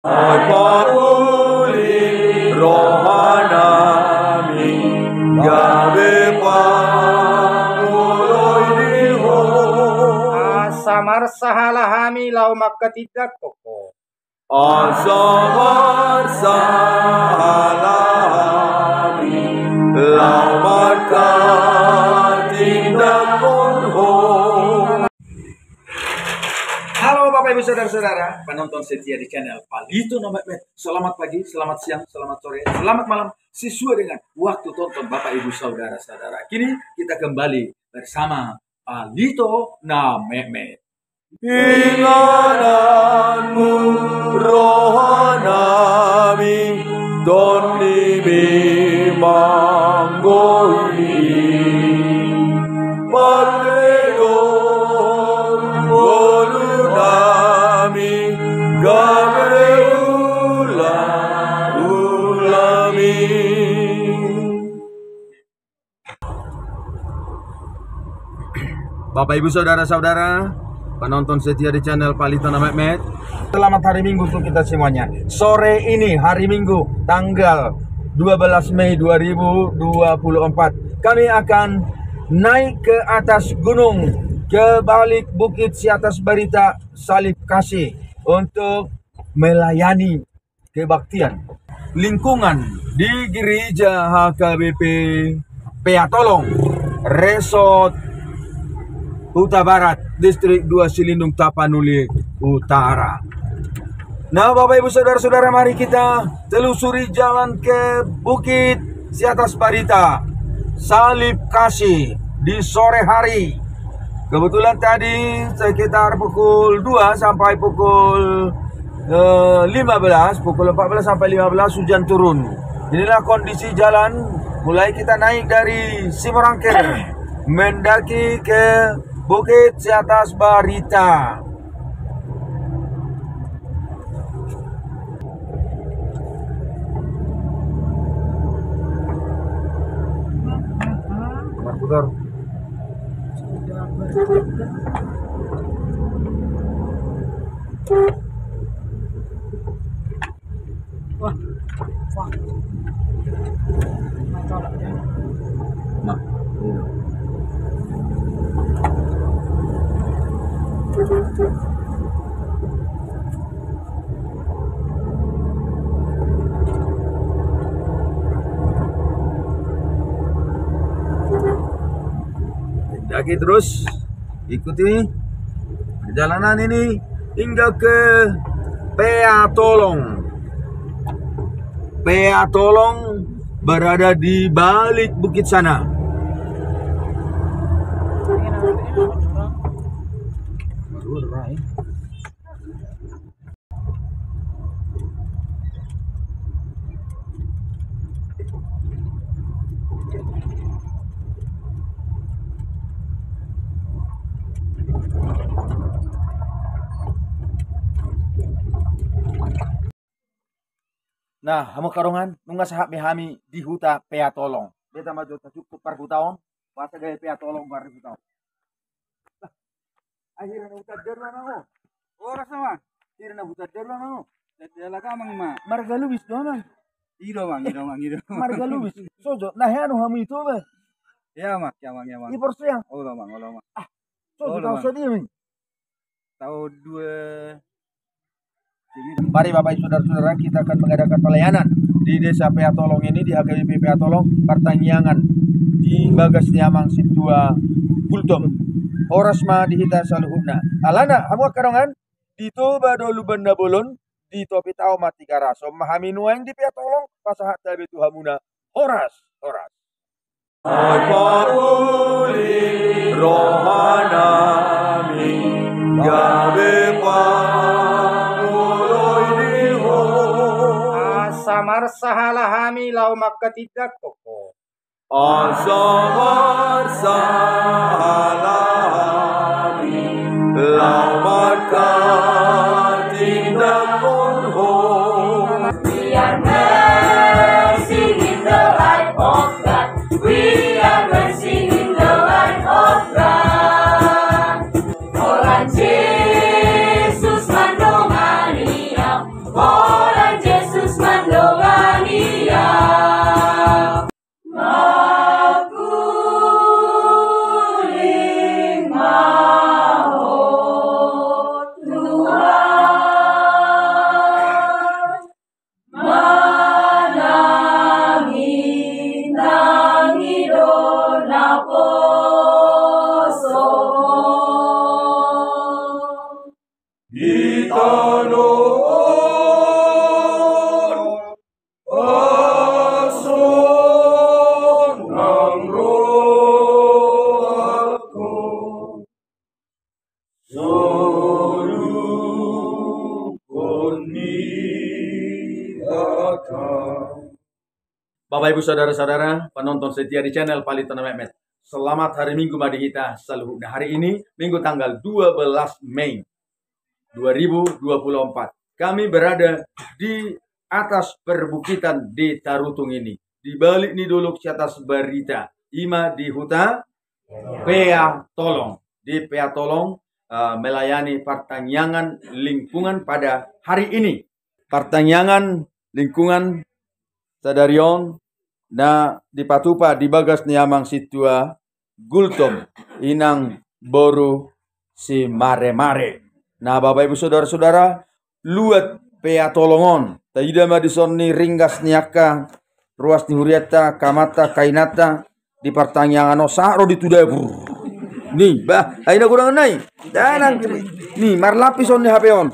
Papuli rohanami gabe pamuloy diho Asamar sahalahami lau makatidak koko Asamar sahalami lau makatidak konho. Halo Bapak Ibu Saudara-saudara, penonton setia di channel Palito Nomad Med. Selamat pagi, selamat siang, selamat sore, selamat malam, sesuai dengan waktu tonton Bapak Ibu Saudara-saudara. Kini kita kembali bersama Palito Nomad Med. Ingananmu rohanami doni manggoi Patreon bolunami gabe ulami. Bapak Ibu Saudara-saudara, penonton setia di channel Palito Nomad Med. Selamat hari Minggu untuk kita semuanya. Sore ini hari Minggu tanggal 12 Mei 2024. Kami akan naik ke atas gunung, ke balik bukit si atas Barita Salib Kasih untuk melayani kebaktian lingkungan di gereja HKBP Peatolong Resort Huta Barat, Distrik 2 Silindung Tapanuli Utara. Nah, Bapak Ibu Saudara-saudara, mari kita telusuri jalan ke Bukit si atas Barita Salib Kasih di sore hari. Kebetulan tadi sekitar pukul 2 sampai pukul 15, pukul 14 sampai 15 hujan turun. Inilah kondisi jalan. Mulai kita naik dari Simorangkir mendaki ke Bukit si atas Barita. Putar. Wah. Nah, daki terus, ikuti perjalanan ini hingga ke Peatolong. Peatolong berada di balik bukit sana. Nah, hamu karongan nunga sahab mihami di huta Peatolong. Beta maju cukup par hutaon, masa gaya Peatolong par hutaon. Akhirnya huta derla nango. Oras naman. Akhirnya huta derla nango. Dala ka mang ma. Margalubis doang. Iro mang. Margalubis. Sojo, nah ya nu hamu itu be. Ya mang. Di porsiang. Ola mang. Sojo tahu sedih min. Tahu 2. Mari Bapak Ibu Saudara-saudara, kita akan mengadakan pelayanan di Desa Peatolong ini, di HKBP Peatolong, pertanyaan di Bagas Niamang Situa Bultom. Orasma dihita saluhuna. Alana, hamu karongan dito badolu benda bolon di topi tao mati karaso mahami nuang di Peatolong pasahat tabe tu hamuna. Horas. Papuli rohanami gabe pamuloy diho Asamar sahalahami lau makatidak koko Asamar sahalami lau makatidak konho. We are nursing in the light of God. We are nursing in the light of God. Orang Yesus mandong Maria. Bapak Ibu Saudara-saudara penonton setia di channel Palitana Mehmet. Selamat hari Minggu bagi kita selalu. Nah, hari ini Minggu tanggal 12 Mei 2024. Kami berada di atas perbukitan di Tarutung ini. Di balik ini dulu ke atas berita. Ima di huta Pea Tolong. Di Pea Tolong melayani pertanyaan lingkungan pada hari ini. Pertanyaan lingkungan Sadarion na di patupa di bagas ni amang situa gultom inang boru si mare-mare. Nah, Bapak Ibu Saudara-saudara, luat Pea Tolongon. Taida ma disonni ringgas niaka ruas ni huriata kamata kainata di pertanyaan osaro di tudabur. Nih, bah, aina kurang nai. Danang nih marlapis on ni HP on.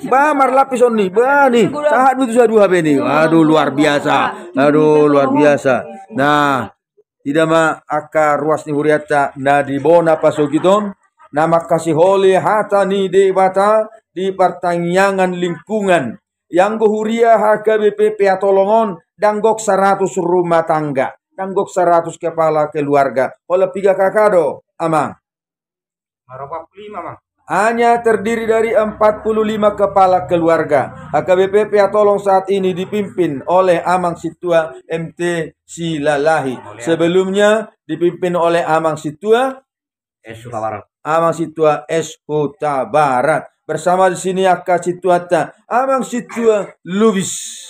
Bah, marlapis on nih. Bah, nih. Sahat butuh sadu HP nih. Aduh, luar biasa. Aduh, luar biasa. Nah, tidak ma aka ruas ni huriata na di bona pasogiton. Nama kasih hole hata ni debata di pertanyaan lingkungan. Yang gohuria HKBP Pea Tolongon danggok 100 rumah tangga. Danggok 100 kepala keluarga. Oleh 3 kakado, amang. 45, Mang. Hanya terdiri dari 45 kepala keluarga. HKBP Pea Tolong saat ini dipimpin oleh Amang Situa MT Silalahi. Sebelumnya dipimpin oleh Amang Situa Amang Situa S. Huta Barat. Bersama di sini Aka Situata Amang Situa Lubis.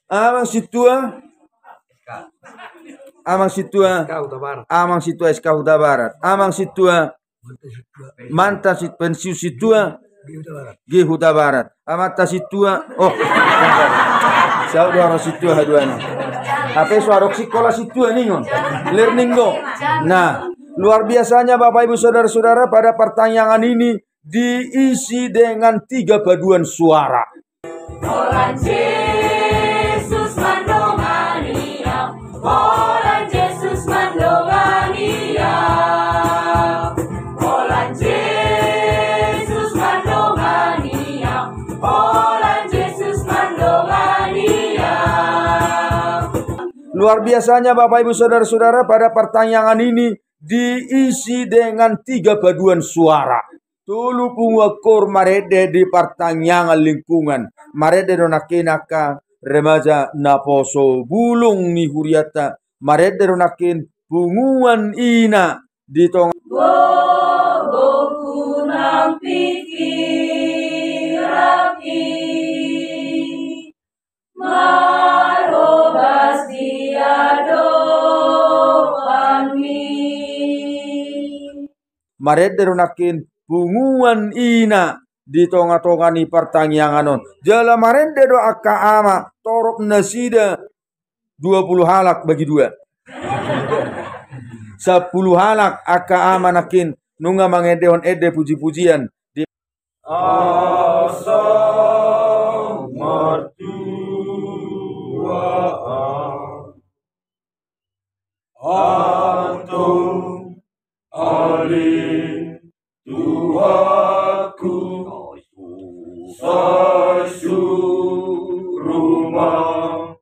Amang Situa SK Huta Barat. Amang Situa Manta Pensiu Situa G Huta Barat. Amata Situa Saya dua Situa haduana. Apa suara sekolah Situa ningon. Learning go. Nah, luar biasanya Bapak Ibu Saudara-saudara pada pertanyaan ini diisi dengan 3 paduan suara. Orang Yesus mandongania, orang Yesus mandongania, orang Yesus mandongania, orang Yesus mandongania. Luar biasanya Bapak Ibu Saudara-saudara pada pertanyaan ini diisi dengan 3 paduan suara. Tulu pungakor marede di pertanyaan lingkungan. Marede donakinaka remaja naposo bulung ni huriata. Marede donakin punguan ina di tong. Boku nang pikiraki, marobas diado panmi. Marede donakin punguan ina di tonga-tonga ni pertanyaan on. Jala marende do akka ama torok nasida 20 halak bagi 2. 10 halak akka ama nakin nunga mangedehon ede puji-pujian di asam martua antum ali Tuhanku sasu rumah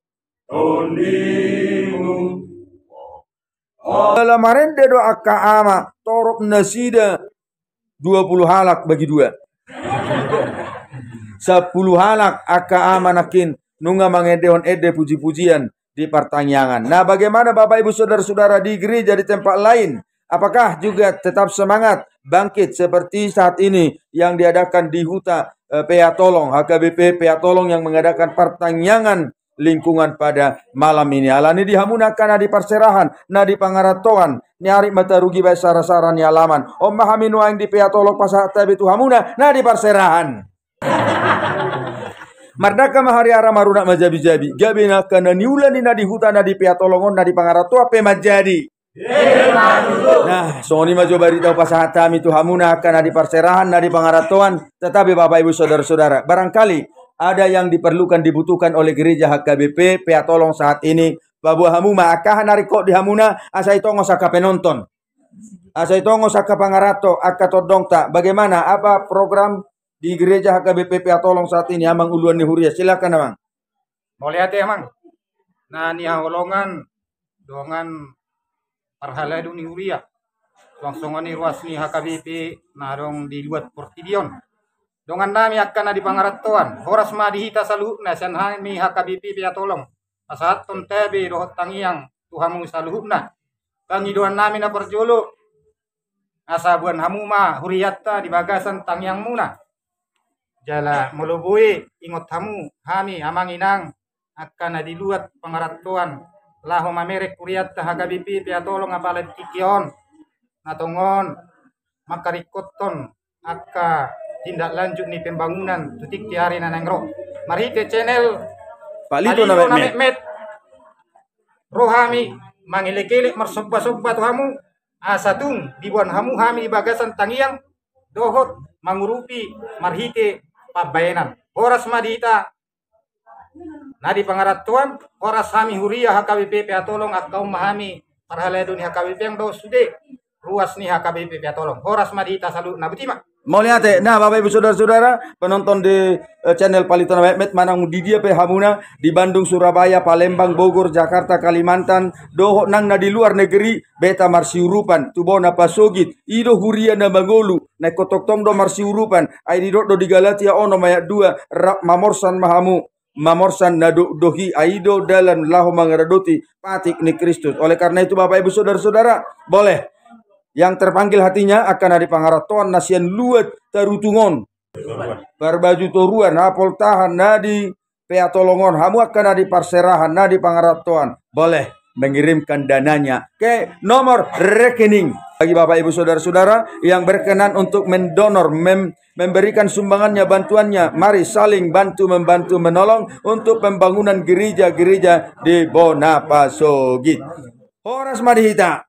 onimu. Dalam marende do akka ama torok nasida 20 halak bagi 2. 10 halak akka ama nakin nunga mangedehon ede puji-pujian di pertanyaan. Nah, bagaimana Bapak Ibu Saudara-saudara di gereja di tempat lain? Apakah juga tetap semangat bangkit seperti saat ini yang diadakan di Huta Pea Tolong, HKBP Pea Tolong yang mengadakan pertanyaan lingkungan pada malam ini. Alani dihamunakan di perserahan, na di pangaratoan, nyari mata rugi bae sara-sara ni alaman. Om mahaminu aing di Pea Tolong pasah tabi tu hamuna, na di perserahan. Mardaka mahari ara maruna majabi-jabi. Gabina kana niulan di nadi huta nadi Pea Tolongon nadi pangaratoa pe majadi. Nah, soni maju barita pasahata itu hamuna akan di perserahan nadi pangaratoan. Tetapi Bapak Ibu Saudara-saudara, barangkali ada yang diperlukan dibutuhkan oleh gereja HKBP Pea Tolong saat ini. Babu hamuma akahan nariko di hamuna asaitongo saka penonton. Asaitongo saka pangarato akatodong tak. Bagaimana apa program di gereja HKBP Pea Tolong saat ini Amang Uluan Nihuria? Silakan Amang. Mau lihat ya mang. Nah ni holongan dongan parhala duni uria. Langsung ni ruas ni HKBP narong dibuat portidion. Dongan nami akan di pangaratuan. Horas ma dihita saluhuk na sanhan mi HKBP pia tolong. Asahat ton tebe rohot tangiang tuhamu saluhuk na. Pangiduan nami na perjolo. Asabuan hamu ma huriyatta di bagasan tangiang muna. Jala melubui ingot hamu hami amang inang akan diluat pangaratuan. Laho mamerek huriyatta HKBP pia tolong apalet kikion. Natongon makarikoton akka tindak lanjut nih pembangunan tutik tiari nanengro. Mari ke channel Pak Lito na Mehmet. Rohami mangilek-ilek marsobba-sobba tuhamu asatung dibuan hamu hami di bagasan tangiang dohot mangurupi marhite pabayanan. Horas madita nadi pangaratuan horas hami huria HKBP pia tolong akkau mahami parhaledun HKBP yang do sude ruas nih HKBP pia tolong horas madita salu nabutima. Mau lihat ya? Nah, Bapak Ibu Saudara-saudara, penonton di channel Palito na Mehmet manang di dia pe hamuna di Bandung, Surabaya, Palembang, Bogor, Jakarta, Kalimantan, doho nang na di luar negeri, beta marsiurupan, tubona pasogit, ido huria na bangolu, na kotok tom do marsiurupan, ai di do di Galatia ono mayak 2, mamorsan mahamu, mamorsan na dohi aido dalam lahu mangaradoti patik ni Kristus. Oleh karena itu Bapak Ibu Saudara-saudara, boleh yang terpanggil hatinya akan ada pangaratuan nasian luat tarutungon barbaju toruan apol tahan nadi pea tolongon hamu akan ada parserahan nadi pangaratuan boleh mengirimkan dananya ke nomor rekening bagi Bapak Ibu Saudara-saudara yang berkenan untuk mendonor memberikan sumbangannya bantuannya. Mari saling bantu membantu menolong untuk pembangunan gereja-gereja di Bonapasogit. Horas madihita.